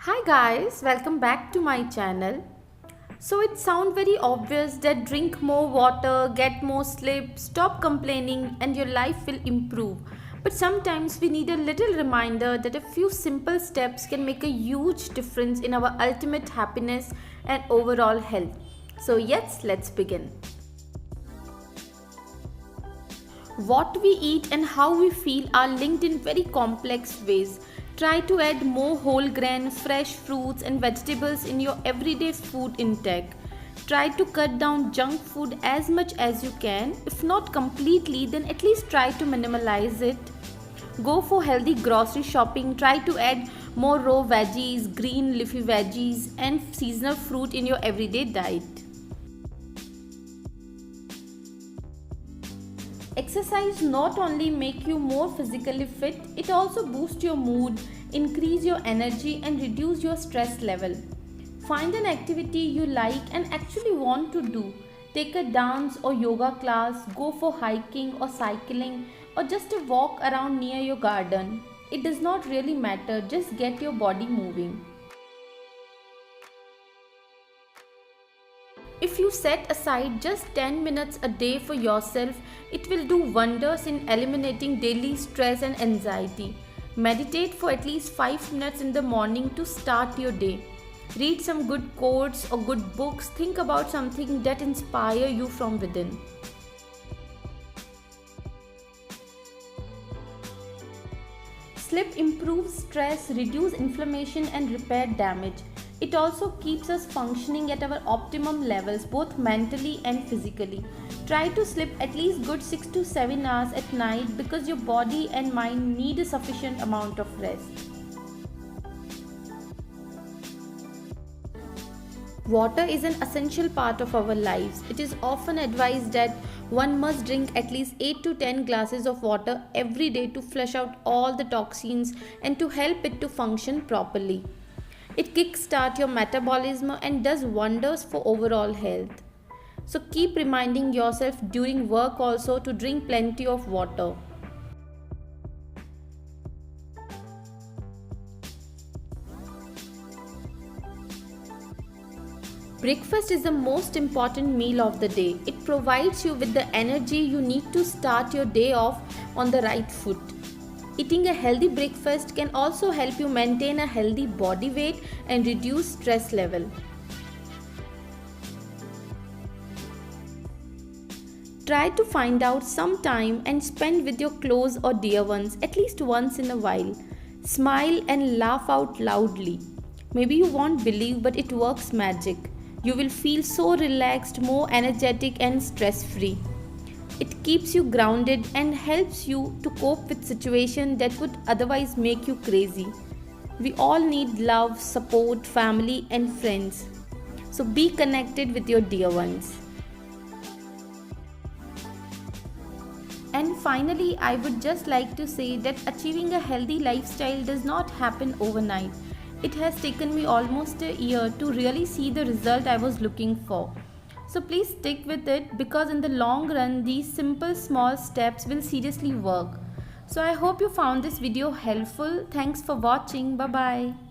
Hi guys, welcome back to my channel. So it sounds very obvious that drink more water, get more sleep, stop complaining and your life will improve. But sometimes we need a little reminder that a few simple steps can make a huge difference in our ultimate happiness and overall health. So yes, let's begin. What we eat and how we feel are linked in very complex ways. Try to add more whole grain, fresh fruits and vegetables in your everyday food intake. Try to cut down junk food as much as you can. If not completely, then at least try to minimalize it. Go for healthy grocery shopping. Try to add more raw veggies, green leafy veggies and seasonal fruit in your everyday diet. Exercise not only make you more physically fit, it also boosts your mood, increase your energy and reduce your stress level. Find an activity you like and actually want to do. Take a dance or yoga class, go for hiking or cycling or just a walk around near your garden. It does not really matter, just get your body moving. If you set aside just 10 minutes a day for yourself, it will do wonders in eliminating daily stress and anxiety. Meditate for at least 5 minutes in the morning to start your day. Read some good quotes or good books. Think about something that inspire you from within. Sleep improves stress, reduce inflammation and repair damage. It also keeps us functioning at our optimum levels both mentally and physically. Try to sleep at least good 6 to 7 hours at night because your body and mind need a sufficient amount of rest. Water is an essential part of our lives. It is often advised that one must drink at least 8 to 10 glasses of water every day to flush out all the toxins and to help it to function properly. It kickstarts your metabolism and does wonders for overall health. So keep reminding yourself during work also to drink plenty of water. Breakfast is the most important meal of the day. It provides you with the energy you need to start your day off on the right foot. Eating a healthy breakfast can also help you maintain a healthy body weight and reduce stress level. Try to find out some time and spend with your close or dear ones at least once in a while. Smile and laugh out loudly. Maybe you won't believe, but it works magic. You will feel so relaxed, more energetic and stress-free. It keeps you grounded and helps you to cope with situations that would otherwise make you crazy. We all need love, support, family and friends. So be connected with your dear ones. And finally, I would just like to say that achieving a healthy lifestyle does not happen overnight. It has taken me almost a year to really see the result I was looking for. So please stick with it because in the long run, these simple small steps will seriously work. So I hope you found this video helpful. Thanks for watching. Bye bye.